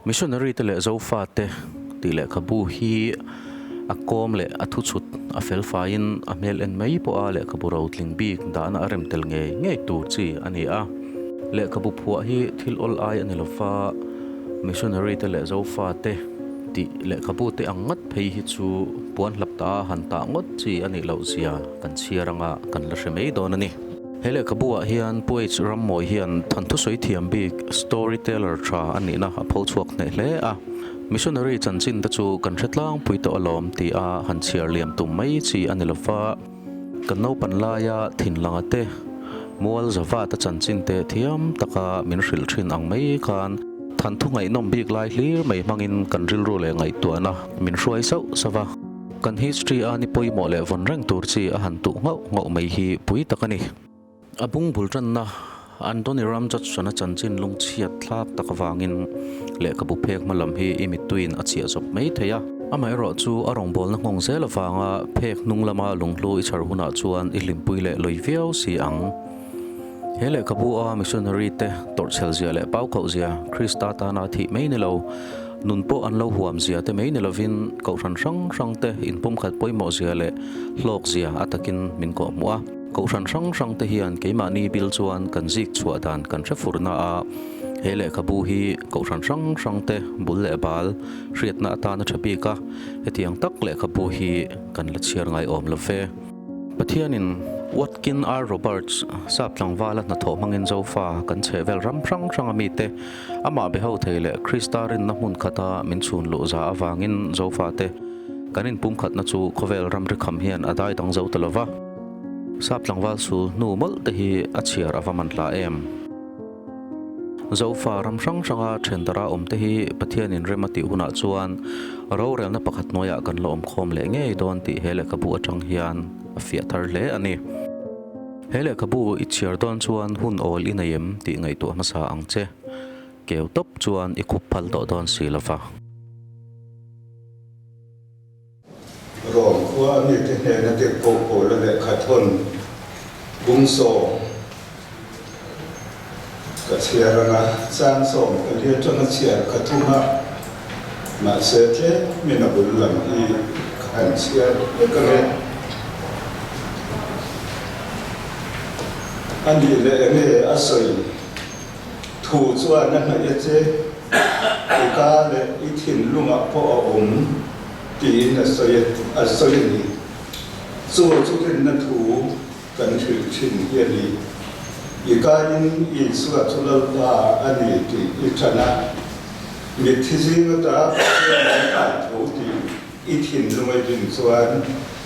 missionary te le zofa te ti le khabu hi a kom le a thu chut a fel fain a mel en mai po a le khabu ro tling bik da na rem tel nge tur chi ani a le khabu phua hi thil ol ai ani lofa missionary te le zofa te ti le khabu te angat phei hi chu puan hlapta han ta ngot chi ani lo zia kan chiaranga kan la hremei don ani hele kabua hian poet rammoi hian thantu soi thiam bik storyteller tha ani na apho chuak ne hle a missionary chanchin ta chu kan hretlang puito alom ti a han chiar liam tum mai chi ani lofa kan no panlaya thinlanga te mual zawa ta chanchin te thiam taka min hril thin ang mai khan thantu ngai nom bik lai hlir mai mangin kan ril ru le ngai tu ana min hruai sau sawa kan history ani poimo le von rang tur chi a han tu ngau mai hi pui takani abung bulran na Anthony Ramjat sana chanchin lung chiat thlak takawangin le kabu phek malam hi imituin achia zop mai theya amai ro chu arong bol na ngong zel awanga phek nunglama lunglu i charhuna chuan i hlimpui le loiviau si ang hele kabu a missionary te torchel zia le pau khau zia Krista ta na thi mai ne lo nun po an lo huam zia te mai ne lovin ko ran rang te in pum khat poimo zia le hlok zia atakin min ko muwa ko ran rang te hian keimani bil chuan kan zik chua dan kan refurna a hele khabu hi ko ran rang te bul le bal riatna ta na thapi ka hetiang tak le khabu hi kan la chiar ngai om love pathianin Watkin R. Roberts saplang wala na tho mangin zofa kan chevel ram rang ami te ama be ho theile Kristarin na mun khata min chun lo za awangin zofa te kanin pum khat na chu khovel ram ri kham hian adai tang zo talova saplang wal su nu mol te hi achiar awaman la em zofa ram ranga thendara te hi pathianin remati huna chuan ro rel na pakhat noya kan lo khom le nge don ti hele kabu atang hian afia thar le ani hele kabu ichiar don chuan hun ol inayem ti ngai tu masa angche keu top chuan i khup phal do don silova rom khua mi te ne na te po le khathon bungso ka chiaranga sang som ka lia tona chiar khathuma ma se te mina bulam I khan chiar ka le ani le ne asoi thu chuan na ya che ka le I thin lunga po ti na asoi ni chu rin na thu kan thil thin ya ni I ka in I suwa chulal ba ani ti I thana mi thizing ta ka thu ti I thin lumai din chuan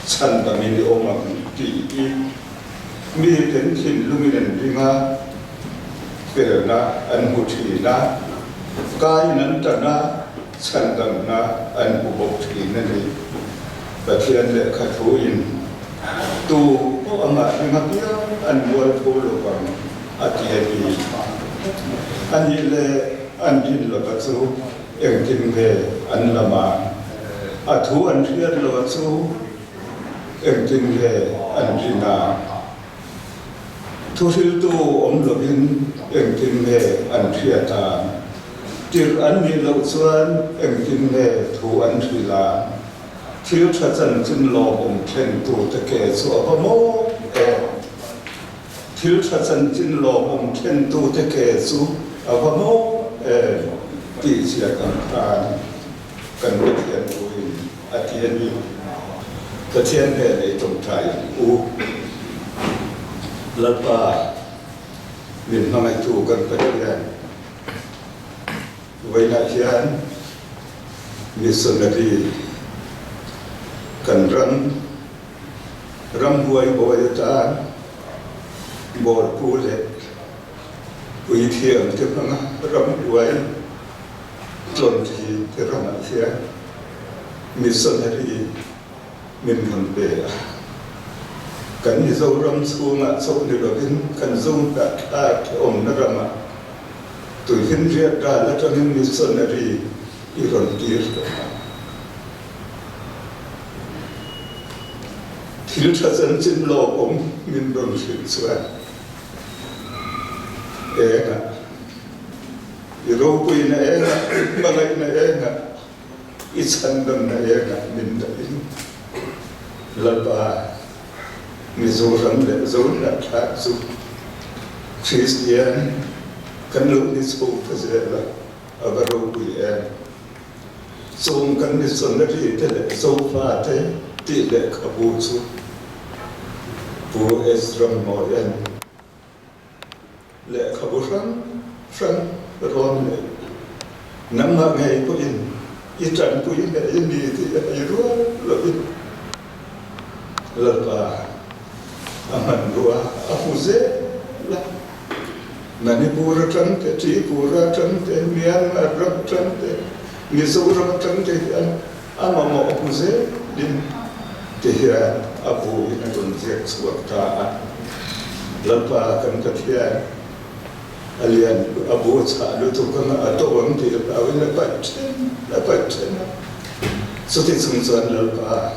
chan ta mi ni oma ti I mi ten thin luminen ringa perna an huthi na kai nan tana chandam na an ubok thi na ni pathian le khathu in tu o anga ringa pia an wal polo bang atiani ani le an din lo ka chu eng tin ve an lama athu an riat lo chu eng tin ve an rina thu thil tu lovin eng tin ve an thiata tir an ni lo chuan eng tin ve thu an thila thil tha chan chin lo thlen tu te ke chu apamo thil tha chan chin lo thlen tu te ke chu apamo ti sia kan kan ri thian ui atian ni pathian ve le tong thai u lapa min mangai tu kan pathian waina hian missionary kan ram huai boy ta bor pule pui thiam te panga ram huai tlon thi te ram sia missionary min han be kan ni zo ram chunga chok ni robin kan zo ka ta om na rama tu hin ria da la tan missionary I ron tir thil tha chan chin lo min ron hrin chuan ena iro pui na enga mangai na enga ichandam na enga minda in lalpa mizoram le zon na tha su Christian kan lu ni so phazela agaro pui en so kan ni son na ri te le so fa te ti le khabu su pu esram mo en le khabu ran ron le namma ngai ko in itran pu in le in ni ti ai ro lo in la pa aman ro a fuze la Manipur tran te Tripura tran te Myanmar tran te Mizoram tran te ama mo fuze din te hia apu in kon jek suakta la pa kan ka thia alian abu cha lu tu kan ato wang ti la win la pat so ti sung san la pa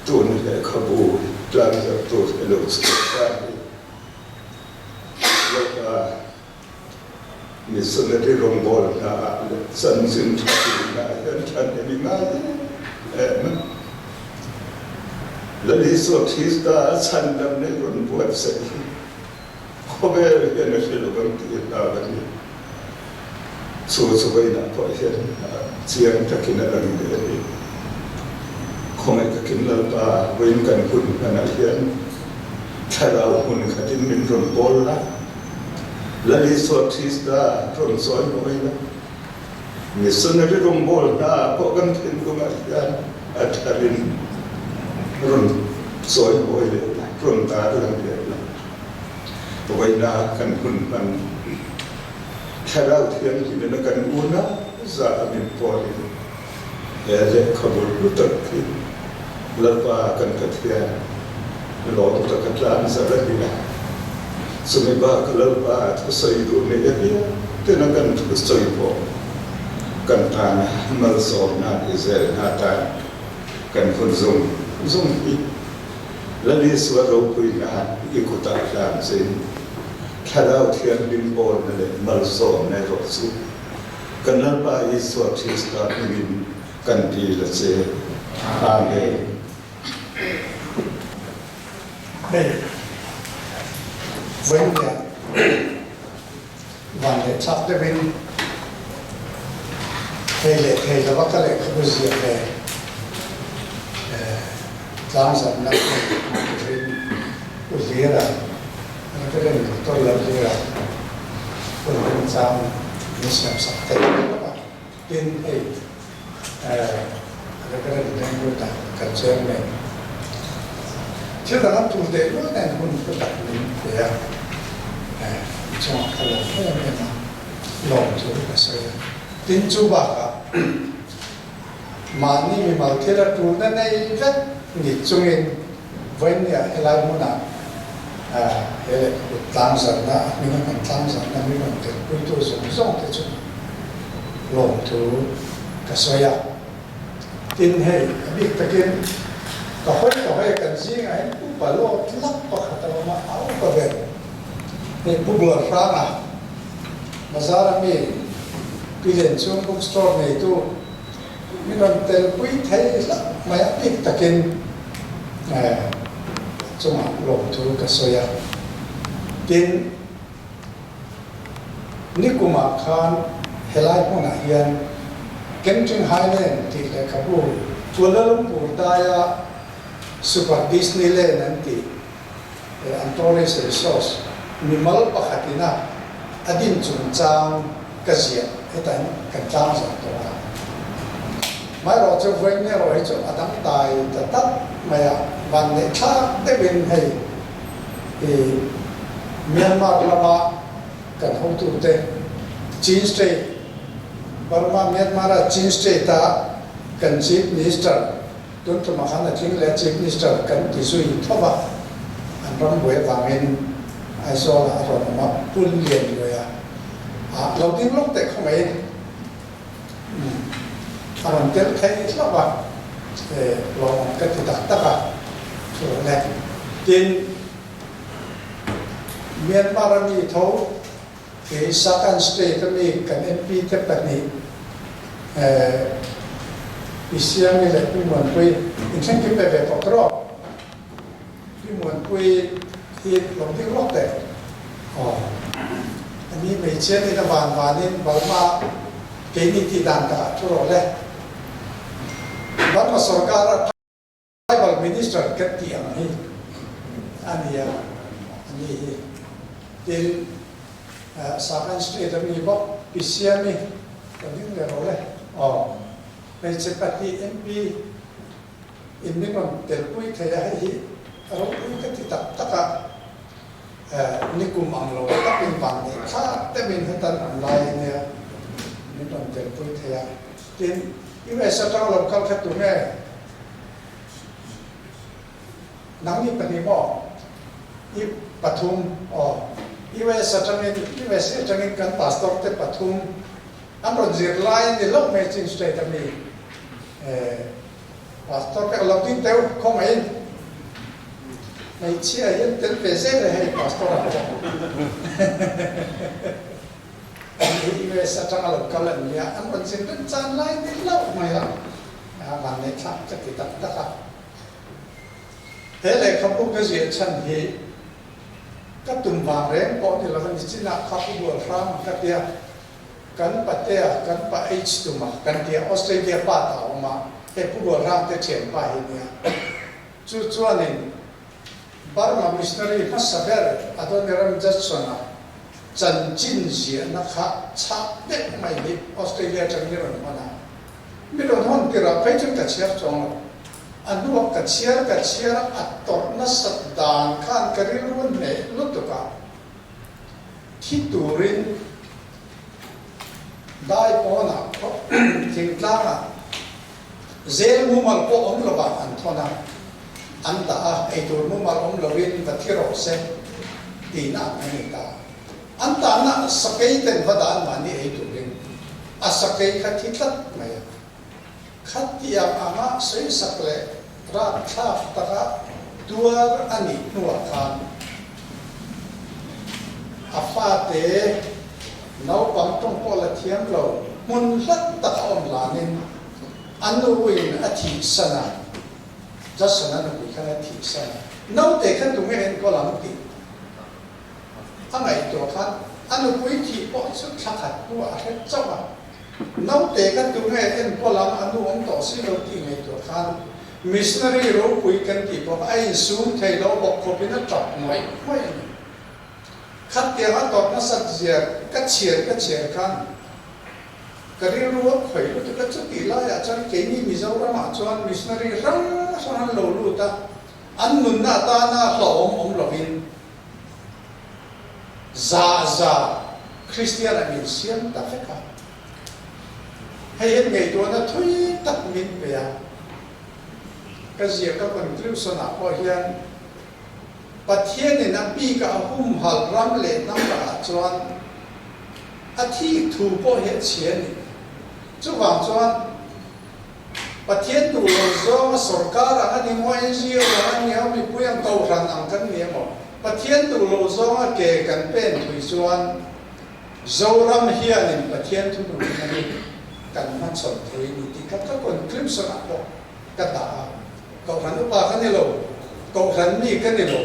tu ni le khabu tlang ja tu lo ska la pa ni sun le rong bol na san sin ti na yan chan ni ma la li so ti sta san dam ne ron buat sai Kobe yana shi da banki da bane so bai na ko shi ciyan take na da ne kuma ka kin lalba wayin kan kun kana yan tara kun ka tin min ron bolla lali so tista ron so no ina ni sunna ron bolla ko kan tin ko ma yan atarin ron so no ina ron ta ron Waina kan kun pan kharau thiam ki na kan una za amin poli ele khabul lutak ki lalpa kan kathia lo ta katlan sa radina sumi ba kalalpa to sai do ne ya te na kan to sai po kan ta mal so na izel na ta kan kun zum ki lali swaro puina ikuta klan sin Kharau thiam lim bol na le mal so na ro su kan lan pa Yesu Krista min kan ti la se amen Đây với nhà và để sắp tới bên thầy là bác lệ không có gì về giang dần là bên của dĩa là cái này tôi làm gì là tôi làm sao mình sẽ sắp tới các bạn tin thầy cái này đang nuôi tạo cần xem này chứ là nó chủ đề nó này cũng có đặc biệt để cho cái lòng nó là lòng chú là sao tin chú bà cả mà ni mình bảo thế là chủ đề này rất nghịch chung in với nhà hay là muốn nào hệ tam sản đó mình còn tam sản đó mình còn được quy tụ giống thế chứ lòng chú cái sao ya tin hay biết cái kia có phải cần gì ngay cũng phải lo lắc vào hạt mà áo có về nên bút bừa ra mà ra là mình đi đến xuống bookstore này tu mình còn tên quý thấy lắm mà biết ta kinh trong lòng thu cái soya tin Nikuma Khan helai pun ahian kemching Highland thì là kabu Kuala Lumpur daya Super Disneyland nanti Antonis Resource mimal pakhatina adin chung chang kazia etan kan chang sa to mai ro chu vein ne ro chu adang tai ta tat maya ban ne tha de bin hei Myanmar lama kan ho tu te Chin State Burma Myanmar Chin State ta kan chief minister tuân thủ mà khán là chính là chief minister cần chỉ suy thấp anh trong buổi vàng in ai so là rồi mà buôn liền rồi đầu tiên lúc tại không ấy anh thấy thấy lắm bạn lòng cái thì đặt tất cả rồi này tiền Myanmar mi thấu cái second state đó mi cái MP tiếp bật này bị xiêm như là cái nguồn quê in sang cái về bọc đó cái nguồn quê thì lòng tiếng lót đấy anh ấy mấy chuyện này là vàn nên bảo mà cái này thì đàn cả cho rồi đấy vẫn mà Sarkar tribal minister cái tiếng này anh ấy đến second state đó mi bọc bị xiêm này còn những người rồi đấy bây giờ bắt đi MP in mình còn để quay thấy là gì rồi cái thì tập tất cả những cùng ăn rồi tất nhiên bằng này khác tất nhiên hết tận online này mình còn để quay thấy là đến như vậy sao trong lòng cao khát tụi nghe nắng như vậy bỏ như Pathum như vậy sao trong cái cần pastor tới Pathum anh rồi diệt lại thì lúc mấy chuyện straight là mi pastor cái lòng tin theo không ấy mấy chia yên tên về xe này hay pastor à anh về sao trong lòng cao lần nha anh rồi diệt đến chan lại thì lâu mày à mà này khác chắc thì tất cả thế này không có cái gì chân thì các tụm vàng rèn bỏ thì là cái gì là khắp cái buổi ram các dia kan patea kan pa H tu ma kan dia Australia pa ta ma he pu go ram te chen pa hi nia chu chuanin Burma missionary ma saber adon ram jatsona chan chin zia na kha cha de mai ni Australia chang ni ron mana mi ron hon tira phai chung ta chiar chong anu ka chiar ator na sat dan khan karirun ne lutuka thi turin đại po na thing tlang a zel mu mal po om lo ba an thona an da a ei tur mu mal om lo win va thiro se ti na ani ta an ta na sakai ten va dan ma ni ei turin a sakai kha thi tlat mai khat ti ama sei sakle ra tha ta ka duar ani nuwa khan a fa te nấu bằng trong po là thiam lâu muốn rất tất ông là nên ăn uống ở thị sana rất sana nó bị cái thị sana nấu để khăn tụi nghe có làm gì anh ấyตัวkhăn ăn uống thị po chút khác hẳn của hết châu à nấu để khăn tụi nghe có làm ăn uống tổ sư đầu tiên nàyตัวkhăn missionary rồi quý cần thị po ai xuống thầy lâu bọc có biết nó chọc mấy mấy khát tiếng ăn tọt nó sạch dẹt cắt chiên khăn cái điều ruột khởi nó tức là chút tỷ lệ ở trong cái gì mình giấu ra mà cho anh missionary răng sang lẩu lụt ta ăn ngon na ta na lẩu ông lẩu in za Christian là mình xiêm ta phải cả hay hết ngày tuổi nó thôi tắt mình về à cái gì các con kêu số nào có hiệnประเทศเนี่ยนะปีกับหุ่มหัลรำเล่น้ำตาจวนอาทิตย์ถูกพ่อเห็นเชียนจุดวางจวนประเทศดูโลกว่าสกัดอันนี้มวยเสียวอันนี้เขาไม่พูดยังเก่ารันอังกันเนี่ยมั้งประเทศดูโลกว่าเกี่ยกันเป็นถุยจวนเจ้ารำเฮียนี่ประเทศทุกคนนี่กันมันสนเทนี่ที่กับทุกคนคลิปสนับบอกกันด่าเก่ารันอุปากันนี่โลเก่ารันนี่กันนี่โล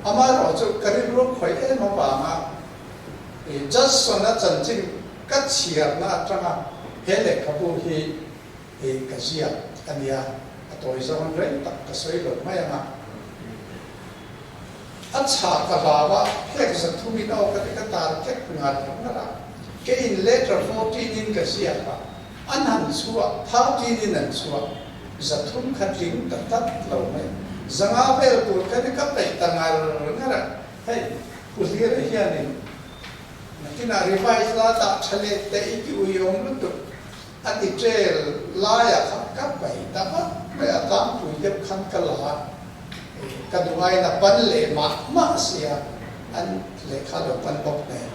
อามาเราจะกระดิ่งรูปข่อยมาป่ามาจัดสนจันจิงกัดเชียร์นะจังอ่ะเฮเล็กขบูฮีกัจเจียอันนี้ตัวอิสระเรื่องตักกระสวยหลุดไม่ยังอ่ะอัจฉริยะลาวะเฮกสัตว์มินเอากระติกตาเก็บงานของนั่นอ่ะเกี่ยนเลตร์14นินกัจเจียป่ะอันนั้นชัวท้าจีนินนั้นชัวสัตว์ขัดลิงตัดเราไม่จังอาเบลตัวกันนี่ก็ไปตั้งอะไรนั่นแหละเฮ้ยผู้ที่เรียนนี่ที่น่ารีไวซ์ลาตัดเฉลี่ยแต่อีกอยู่ยงลุตุอันที่เจลลายอะครับก็ไปแต่ว่าไม่อาตามผู้เย็บขันกะลากันดูไว้นะปันเล่มาเสียอันเล็กข้าดปันบอกเนี่ย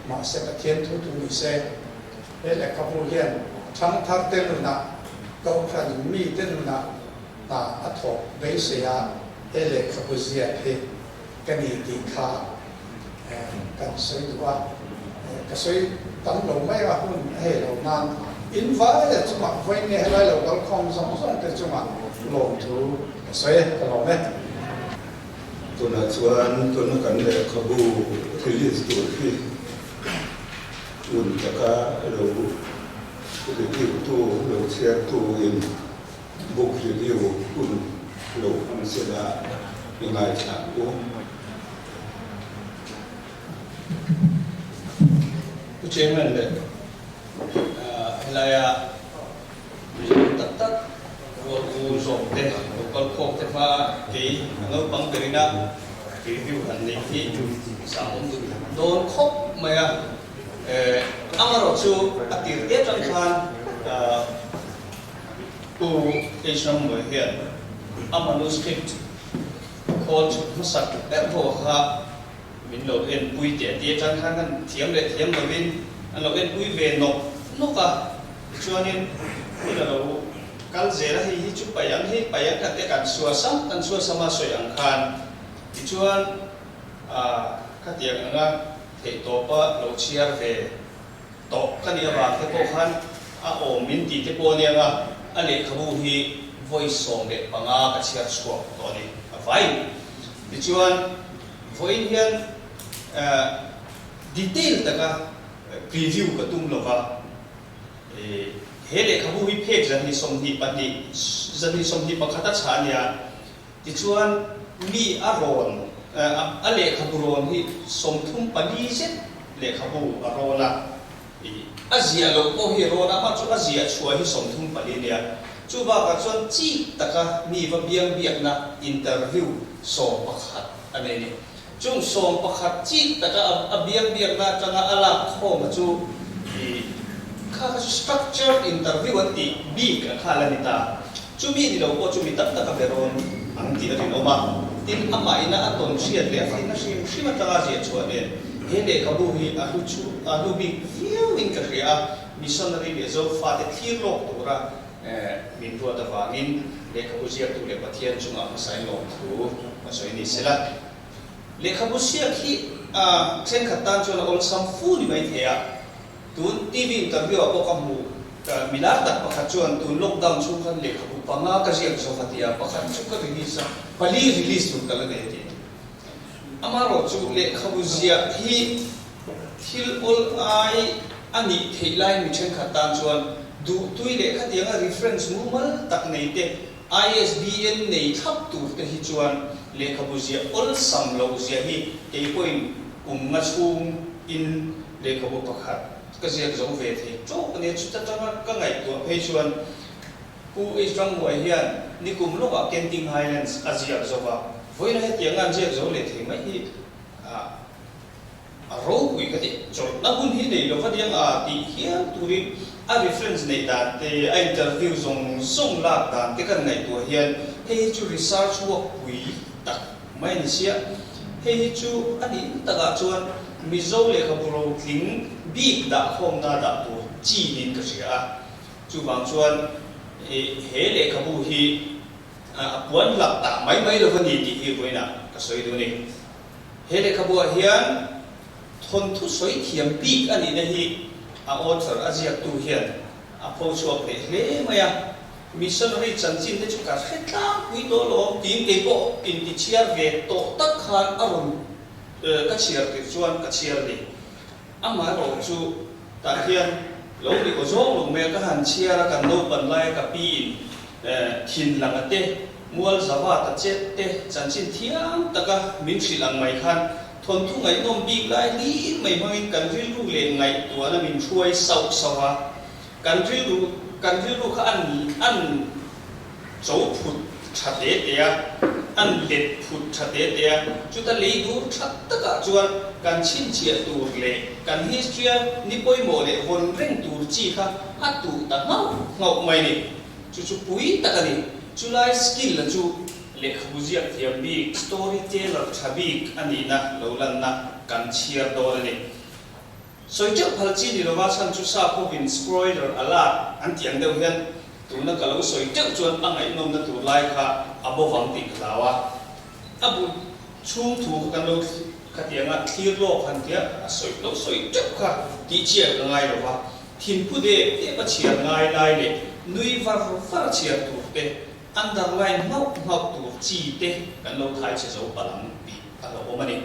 มาเสียประเทศทุกมีเสียเฮ้ยแหละครับผู้เรียนทั้งทักเต้นนะก็ขันมีเต้นนะตาอัฐบเบสยาเอเล็กขบุเซียเฮกันนี่ดีค่ากันสวยว่า cái suy tấm lồng mấy mà hun hay lồng nan in vãi là chúng mà vay nghe hay là lồng không giống giống cái chúng mà lồng chú suy cái lồng nàyตัวนั้นส่วนตัวนั้นกันเลยขบูที่ลิสต์ตัวที่อุ่นจากการเราที่ตัวเราเชื่อตัวอินบุกรีวิวอุ่นเราอันเสียดายยังไงฉากโอ้ผู้เชี่ยวชาญเลยอะไรอะตัดวัวกูส่งเด็กก็คงจะมากี่เราบังเกิดนะรีวิวอันนี้ที่สามโดนครบไหมอะอามาเราชูอดีตเด็กจังคันกูเอชนเหมือนเห็นอามานุสคริปต์โค้ชมาสักแต่พวกเขามินเราเอ็นปุยเดียดจังคันกันเทียมเลยเทียมเราวินเราเอ็นปุยเวนนกอะชวนนี่เราการเจริญที่จุดไปยังกันแต่การสวดซ้ำกันสวดสมาสวยอังคารที่ชวนขัดยังงั้นเหตุตัวปะเราเชียร์เวตกกันเนี่ยว่าที่พวกท่านโอมินตีที่พวกเนี่ยว่าอันนี้ขบูฮี voice song เด็กปังอากับเชียร์สวดตัวนี้ไว้ที่ชวน voice เฮียนdetail แต่ก็ preview กับตุ้มเราว่าเฮเลขบูฮิเพกจันทิสมทิปนิจันทิสมทิปขัดชานียที่ชวนมีอารมณ์เลขบูรอนที่สมทุมปนิเซเลขบูอารมณ์ละอาเซียโลกโอฮิโรนะมาจูอาเซียช่วยที่สมทุมปนิเนี่ยจูบากชวนจีตะกะมีว่าเบียงนะอินเตอร์วิวสมประคัดอันนี้จุงสมประคัดจีตะกะเบียงนะจังอาลาโคมาจูข้าก็ structure interview วันที่บีกับข้าลันิตาจุมีที่เราพูดจุมีตั้งแต่กับเบรอนอันที่เราที่เรามาที่อามาอินะอันตอนเชียร์เลยฟินนะชิมันตั้งใจชวนเนี่ยเห็นเด็กกับบุฮีอาดูบีฟิลลิ่งกับเรียมิชชันนารีเบโซฟาเตที่โลกตัวละมินตัวตะวันนินเด็กกับบุฮีตัวเล็กปะเทียนจุงอามาใส่ลงถูมาใส่นี่เสร็จละเด็กกับบุฮีที่เช่นขัดตันจนเราสัมฟูนี่ไม่เทียตุนทีวีอินเตอร์วิวพวกเขาหูมิลาตัดประคัตชวนตุนล็อกดาวน์ช่วงนั้นเล็กเขาปังอาก็เสียงโซฟาติอาประคัตช่วงก็รีลิสพอรีลิสตุนกันเลยทีอามาโรจูเล็กเขาเสียที่ทิลอลไออันนี้เฮไลน์มิเชนขัดตามชวนดูตุยเล็กขัดยังreferenceมูมันตักในเต ISBN ในทับตัวแต่ที่ชวนเล็กเขาเสียอลซัมโลเสียที่เกี่ยวกับงัดช่วงอินเล็กเขาประคัตก็เสียก็จะเวทีโจ้เนี่ยชุดจังก็ไงตัวเพชวนกูไอ้จังหวะเฮียนนี่กลุ่มลูกอ่ะเคนติงไฮแลนด์อาเซียก็จะว่าเพราะนั่นเหตุอย่างนั้นเจ้าจะเลยที่ไม่ที่รู้คุยกันที่จบนักบุญที่เดียวก็ยังที่เฮียตุริreference ในด้านที่interview ส่งลากด้านที่กันไงตัวเฮียนให้จู research work คุยตักไม่เนี่ยเสียให้จูอันนี้ตักชวนมิโซเลขบุรุษลิงบีกดักโฮมนาดักตัวจีนินก็เสียจูบางชวนเฮเลขบุฮีปวนหลักตาไม่เราคนนี้ที่คุยนะก็สวยดูนี่เฮเลขบุฮีอันทนทุสวยเทียมบีกอันนี้นะฮีออเทอร์อาเซียตูเฮียนพอชวบเลยเล่ไหมอ่ะมิชชันนารีจันจินได้จุกัดเฮ็ดล้างวิโตโลทีมเอโบอินดิเชียร์เวโตตักขานอารมณ์ก็เชียร์ติดชวนก็เชียร์เลยอามาเราจูตาเฮียนเราดีกว่าจ้องลงเมก็หันเชียร์กันโนบันไลกับปีทินหลังเตะมัวสวัสดิ์เจ็ดเตะจันชินเทียมตะกะมินสิหลังไม่คันทนทุกไงนมบีกไล่นี้ไม่พังกันริลูเลงไงตัวนั้นมินช่วยเศร้าสวะกันริลูเขาอันโจผุดชัดเดียอันเล็ดผุดชัดเดียจุดตะลีดูชัดตะกะจวนการชินเชียตัวเล็กการฮิสเทียนิปอยโมเลวนเร่งตัวจีค่ะฮัตตูตะเงาไม่เนี่ยจุปุยตะกันนี่จุไลสกิลละจุเล็กบุญเทียมบีสตอรี่เทเลอร์ชาบีอันนี้นะเราลันนะการเชียร์ตัวนี่ส่วนเจ้าพัลจีนี่เราว่าฉันจุซาพูวินสปอยเลอร์อะไรอันที่อันเดียวกันตัวนั้นก็เราส่วนเจ้าจวนอันไหนนมนั้นตัวไล่ค่ะอับวังติดลาวะอับช่วงถูกกันเรา ขัดยังที่โลกขันเดียสวยโลสวยจุกค่ะที่เชียร์ง่ายหรอวะทินผู้เด็กที่มาเชียร์ง่ายได้เลยนุ้ยว่าฟ้าเชียร์ตัวเตะอันดับไลน์เมาตัวจีเตะกันเราไทยเชียร์บาลังปีกันเราโอมันเอง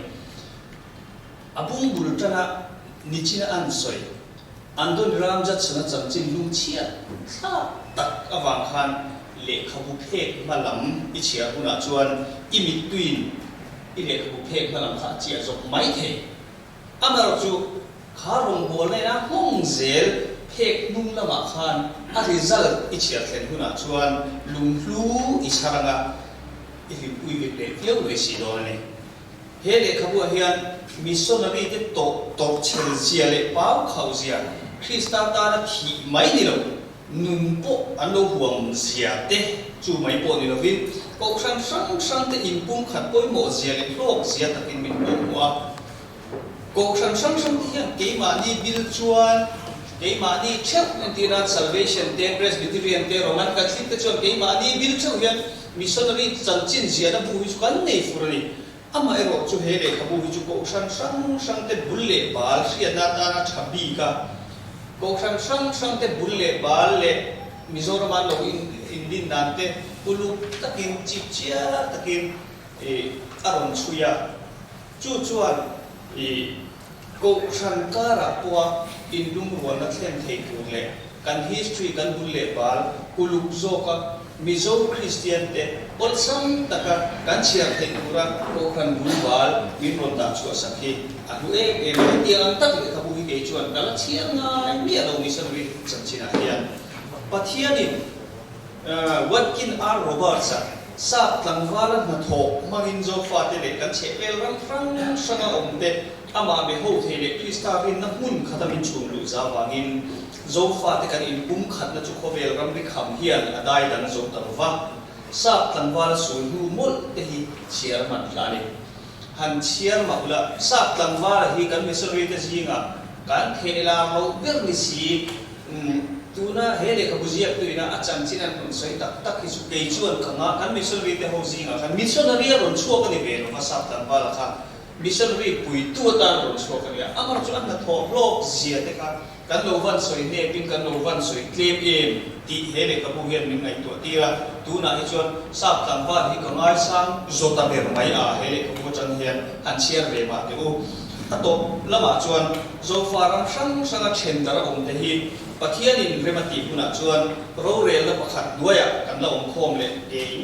อาบุ้งบุรุษนะนิชินะอันสวยอันโดนรามจัดสนับสนุนลุงเชียร์ถ้าตักอวังคันเล็กขบุเพกมาลำอิเชียร์คุณอาจวนอิมิตุยนอิเล็กขบุเพกมาลำข้าเชียร์จบไม่เทอามาเราจูข้าลงบอลเลยนะห้องเซลเพกนุ่งละมาคันอาริซัลอิเชียร์เทนคุณอาจวนลุงลูอิชารังะอิลิอุยเวเลี้ยวเวสิโดนเลยเฮเล็กขบุเฮียนมิสโซนารีที่ตกเชลซีเลยป้าวเขาเสียคริสตาตานะที่ไม่ดีหรอกนุ่มโปอันโลห่วงเสียเตะจู่ไม่โปนี่เราวินก็ครั้งเตะอินปุ่มขัดป่วยหมดเสียเลยโลกเสียตะกินมินปุ่มว่าก็ครั้งที่ยังเกี่ยมานี่บิลชวนเกี่ยมานี่เชฟนั่นที่ร้าน Salvation เตะ Presbyterian เตะโรมันคาทอลิกเตะชวนเกี่ยมานี่บิลชวนยังมิสโซนารีจันจินเสียนะผู้วิจารณ์ในฟุรนีอามาเอโรจูเฮเลขบูวิจูก็ครั้งเตะบุลเล่บาลเสียนาตานะชับบีกาก็ครั้งเตะบุลเล่บาลเล่มิโซรามันโลอินดินนันเตปุลุตะกินจิเชียตะกินอารมณ์ชุยาจู่จวนก็ครั้งการะปัวอินดุมรัวนักเล่นเทกุเล่กัน history กันบุลเล่บาลปุลุโซกะมิโซคริสเตียนเตอลซัมตะกันเชียร์เทกุระก็ครั้งบุลบาลวินรอนดาชัวสักทีอันนู้ที่อันตัดเลยขบูวิเกจวนกันละเชียร์ง่ายมีอะไรมิสโนวิสันชินาเฮียนปัทยานิวัดกินอาร์โรเบิร์ตส์สักตั้งวาระมาถกมาอินโซฟาเตเลกันเชเวลรังฟรังสังอมเตอามาเบโฮเทเลคริสตาวินนักมุ่นขัดมินชุมลุซาวางินโซฟาเตกันอินปุ่มขัดนัจุโคเวลรังริคำเฮียนอได้ดันโซตันวาสักตั้งวาระสูงหูมุลเตหิเชียร์มันลานีฮันเชียร์มาอุลาสักตั้งวาระฮีกันมิสริเตจิงะกันเทลาโลเบอร์มิซีตัวน่ะเฮเลขบุญเยอะตัวน่ะอาจารย์ที่นั่นคนสวยตักที่สุดเกยชวนข้างอ่ะกันมิชชันรีเตโฮซิงอ่ะกันมิชชันรีรอนชัวกันนี่เป็นมาสับตันบาละค่ะมิชชันรีปุยตัวตานรอนชัวกันเนี่ยอามาจุอันนั้นทอกโลกเสียแต่กันโลวันสวยเนี่ยเป็นกันโลวันสวยเคลมเองที่เฮเลขบุญเยอะมีไงตัวที่ละตัวน่ะที่ชวนสับตันบาที่ข้างอ่ะสังโจตันเบอร์ไม่อ่ะเฮเลขบุญจันเฮียนอันเชียร์เรื่องมาเดี๋ยวถ้าตบละมาชวนโซฟารังสังเชนดาระองเทีปัทยานินเรมาติคุณาชวนโรเรลและประคัดด้วยกันละองคมเลย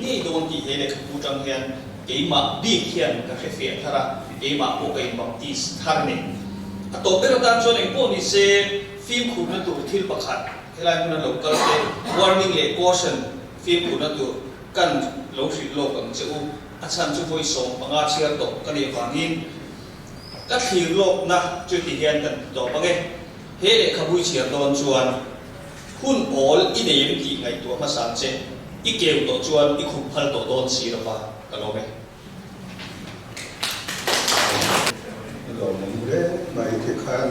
นี่โดนที่เฮเลขบูจังเฮียนมาบีเขียนกับเฟียทาระมาโปกบัพติสทาร์เนต่อไปเราการชวนเองพวกนี้เซฟิล์มคุณนั่นตัวที่ประคัดที่ไรคุณนั่นเราก็เลย warning เลย caution ฟิล์มคุณนั่นตัวกันโลกสิโลกกันจะอุ้มอาจารย์จะพูดส่งปังอาเชียร์ตกกันเลยฟังยินก็ที่โลกนะจุดที่เห็นกันต่อไปไงเฮเลขบุญเชียร์โดนชวนหุ่นโอลอีเดียมที่ไงตัวมาสานเจอีเกลตัวชวนอีคุพัลตัวโดนสีระบากันรู้ไหมเราหมุ่งเล่ไม่ที่ขัน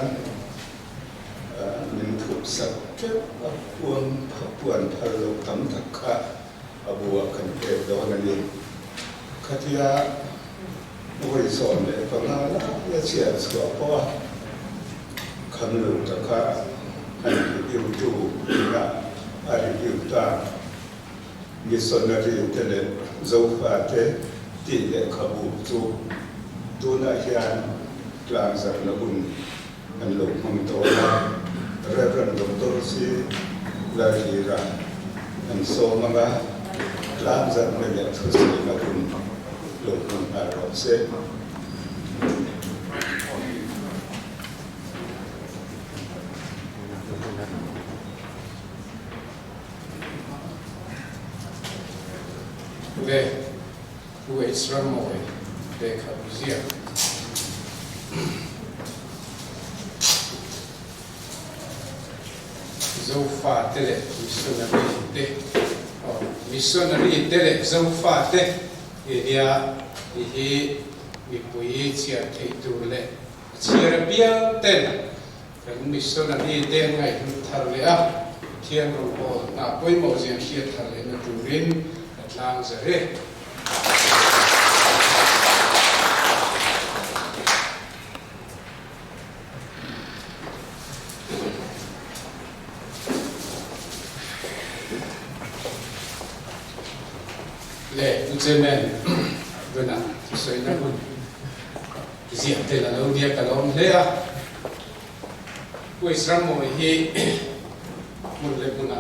มันถูกสักเจ็บปวดพะโล้ทำทักขะบัวกันเก็บโดนนั่นเองขัดยาบริสุทธิ์เลยฟังแล้วอย่าเสียสละเพราะว่าคำหนึ่งจะฆ่าให้ยิวจูนะอะไรยิวตามิสนารีเทเลโซฟาเตติเลขบูจูตัวนักเรียนกลางสักนักบุญอันหลงมังโตนะเรื่องดรซีลาฮีราอันโซมังะกลางสักนักเรียนทุสีนักบุญหลงมังอารมณ์เสเวสรมวยเด็กขับเสียโซฟาเตเลมิสนารีเตมิสนารีเตเลโซฟาเตเดียที่มีปุยเชียร์ที่ตัวเล่เชียร์เบียร์เต้นเป็นมิสนารีเต้นไงทะเลอ่ะเทียนรูปน่าปุยโมเซียนเชียร์ทะเลนั่นดูรินลางเสร็จ le ujemen bena soi na kun zia te la lo dia ka lo le a poi sram mo hi mun le buna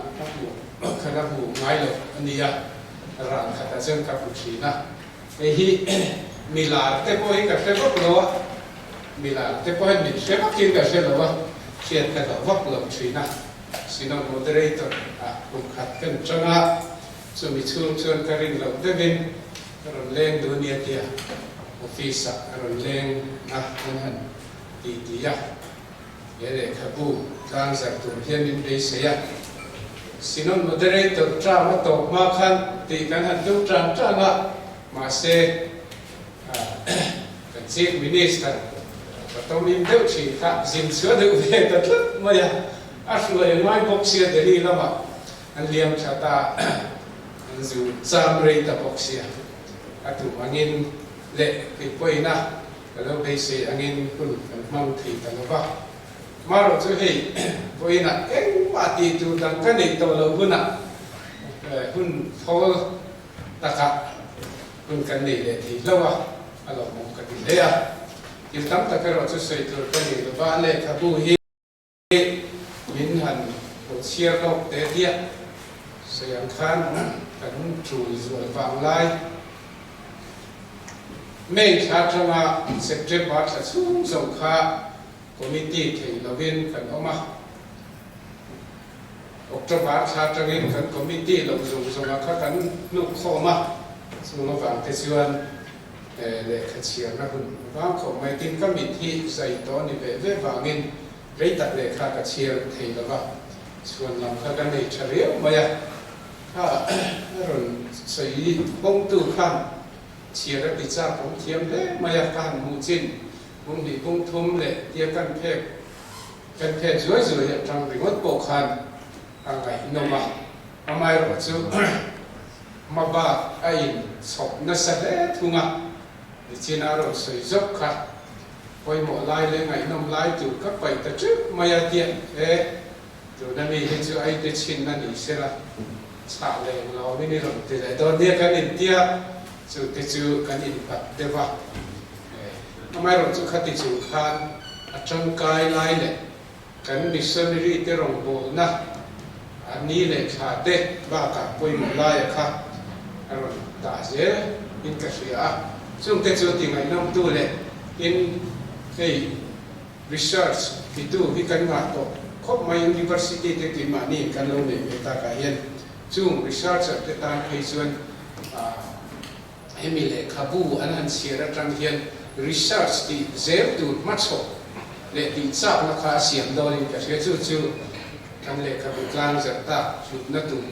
khana bu ngai lo ania ran khata chen ka pu thina e hi mila te po hi ka te ko lo mila te po ni se ka kin ka se lo wa siat ka lo wa lo thina sino moderator a kum khat kan changa so mi chung chon karin lo devin ron leng dunia dia office ron leng na han ti ti ya yele khabu tang sa tu hian in dei se ya sino moderator tra ma to ma khan ti kan han du tra nga ma se kan chief minister patong lim deu chi ta zin sửa deu ve ta tlut ma ya ashloi mai boxia deli lama an liam chata an zu samrei ta boxia atu angin le ki poina kalau base angin pun mang thi ta ba maro chu hei poina eng pati tu dang kan ni to lo guna hun phol taka hun kan ni le thi lawa alo mong kan ni le a il tam ta karo chu sei tur kan ni ba le khabu hi min han một chia lộc tế địa sẽ khăn cần chủ rồi vàng lai mình khá trong à sẽ trip bắt là xuống dòng khá committee thì là viên cần ông mà October khá trong viên cần committee là dùng dòng khá cần nụ khô mà xuống nó vàng thế xuân để khá chia nó cũng vàng khổ mấy tin committee dạy đó thì về vàng in rei tak le kha ka chia thei lawa chuan lam kha kan nei thariu maya ha ron sei bong tu khan chia ra pi cha bong thiam le maya kan mu chin bong ni bong thum le tia kan phe zoi zoi ya tang ri ngot po khan angai no ma amai ro chu ma ba ai sop na sa le thunga ni china ro sei zop kha quay mỏ lai lên ngày nông lai từ các bảy ta trước maya tiện thế từ năm nay hiện giờ ai để xin là đi xe là xả lên lo bên này rồi từ đấy đó dia cái này tia từ từ từ cái này bắt để vào mai rồi từ khát từ từ khan trong cái lai này cái missionary để rong bộ na anh đi này khá đấy ba cả quay mỏ lai khá rồi đã dễ in cái gì à chúng ta từ từ ngày nông tu này in cái research itu hikan ngato khop mai university te ti mani kan lo ne ta ka hian chung research te ta phei chuan emile khabu anan sira tang hian research ti zel tu macho le ti chak na kha siam do ni ka se chu chu kan le khabu tlang za ta chu na tu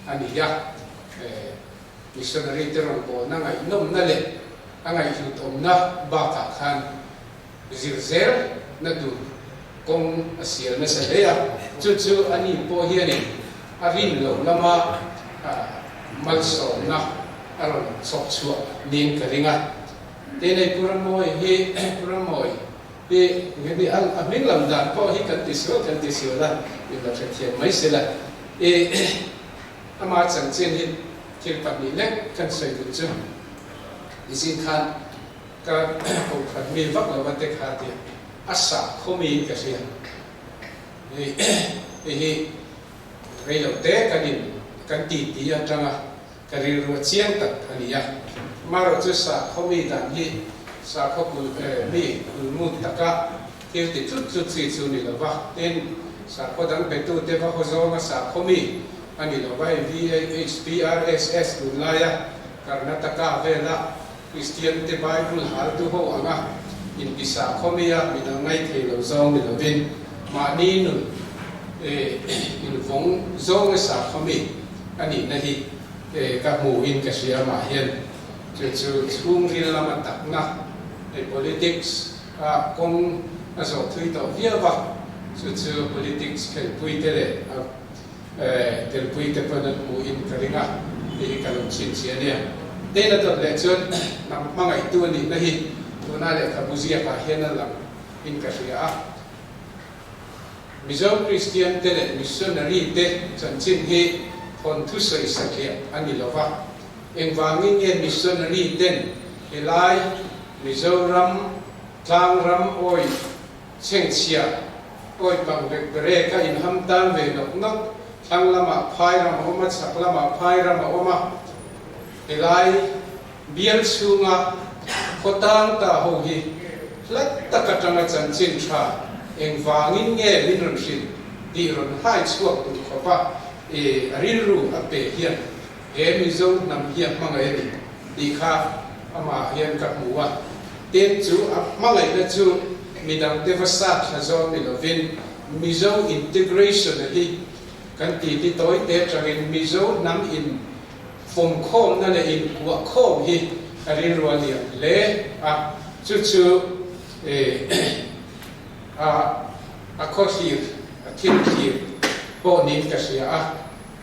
ani ya missionary te ron bo na ngai nom na le angai chu tom na ba ka khan zirzel na tu kong asia na sa leya chu chu ani po hiani arin lo lama malso na aron sok chu nin karinga te nei puramoi he ngeni al amin lam dan po hi kan tisio la ni la thiam mai se la ama chang chen hin thil pat ni le kan sei du chu isin khan ka ko khat mi vak la te kha ti asa khomi ka sia hi rei lo te kan ti ya tanga ka ri ro chiang tak ani ya maro chu sa khomi dan hi sa kho ku mi mu taka ke ti chu chu ni la wa ten sa ko dan pe tu te va ho zo ma sa khomi ani lo vai VHPRSS du la ya Karnataka vela Christian te Bible hal tu ho anga in bisa khomia min ngai the lo zong ni lo bin ma ni nu in vong zong sa khomi ani na hi ka mu in ka sia ma hian chu chung ri la ma tak na politics a kong a so thui to hia ba chu politics ke pui te le tel pui te pa na mu in ka ringa ka lo chin sia ne đây là tuần lễ xuân năm mang ngày tuần đi đây tuần này là Campuchia và hiện là làm in cả sự Mizo Christian te le missionary te chan chin hi thon thu soi sakya ani lova engwangin nge missionary ten elai Mizoram Tlang oi chengchia oi pang bere ka in hamtan ve nok nok thang lama phai ram oma chak lama phai ram oma elai bial chunga khotang ta ho hi lat takatanga chanchin tha engwangin nge linron shin di ron hai chuak tu khopa e rilru ape hian Mizo nam hian mangai ni di kha ama hian ka muwa ten chu mangai na chu midang devasat hazon ni lovin Mizo integration hi kan ti toy te changin Mizo nam in phong khom na le in wa khom hi arin rualia le chu a khothir a thir po nin ka sia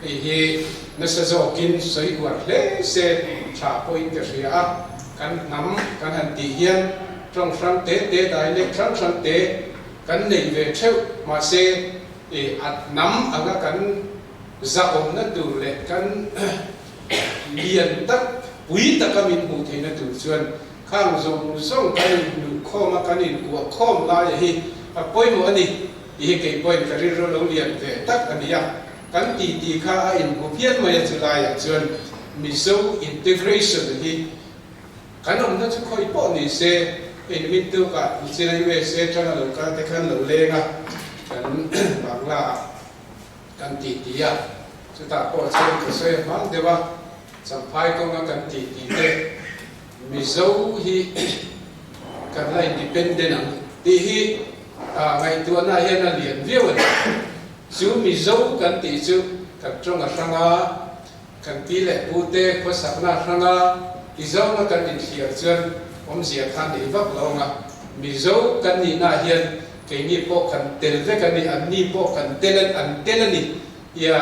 hi nasa zokin soi war le se tha point ka sia kan nam kan han ti hian trong sang te dai le sang te kan nei ve theu ma se at nam anga kan za om na tu le kan lian tak pui ta ka min mu the na tu chuan khang zong song kai nu khoma kanin ku khom la hi a poi mo ani hi ke poi ka ri ro lo lian ve tak ania kan ti kha in ku phian mai chu la ya chuan Mizo integration hi kan om na chu khoi po ni se in min tu ka chi na we se tang lo ka te khan lo le nga kan bang la kan ti ya chu ta po chen ko se mang de wa cham phai ko nga kan ti te Mizo hi kan la independent ang ti hi ngai tu na hian na lian viu chu Mizo kan ti chu kan trong a sanga kan pi le pu te ko sakna sanga izo na kan in hiar chuan om zia khan ni vak lo nga Mizo kan ni na hian ke ni po kan tel ve kan ni an ni po kan telan ni ya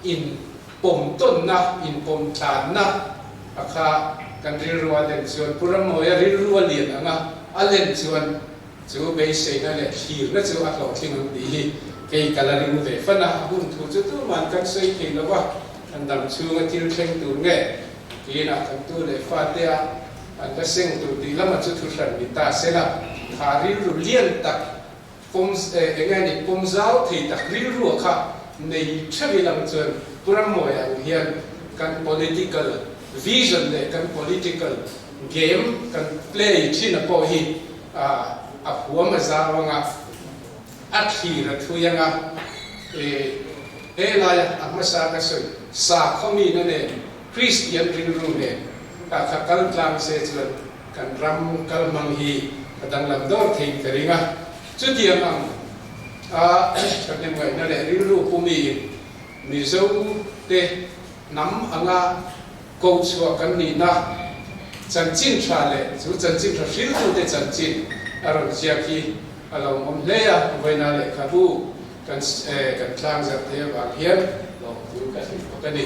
in pom ton na in pom than na akha kan ri ruwa den chuan puram mo ya ri ruwa lian anga alen chuan chu be se na le hir na chu a lo thing di hi ke kalaring ve fana hun thu chu tu man kan sei ke lo wa an dam chu nga til theng tu nge ki na kan tu le fa te a an la seng tu di lama chu thu san mi ta se la kha ri ru lian tak pom enga ni pom zau thei tak ri ru kha nei chavi lam chuan puram mo ya hian kan political vision le kan political game kan play chin a po hi a huam a zawanga a thira thuyanga la ya amasa ka soi sa khomi na ne Christian ring room ne ka kal tlang se chuan kan ram kal mang hi kadang lam dor thei teringa chu tiam ang kan nem ngai na le ring ru pumi Mizo te nam anga câu chua kan ni na chan chin tha le chu chan chin tha hril tu te chan chin aron sia ki along om le ya voina le khabu kan tlang zat te wa hian lo tu ka ni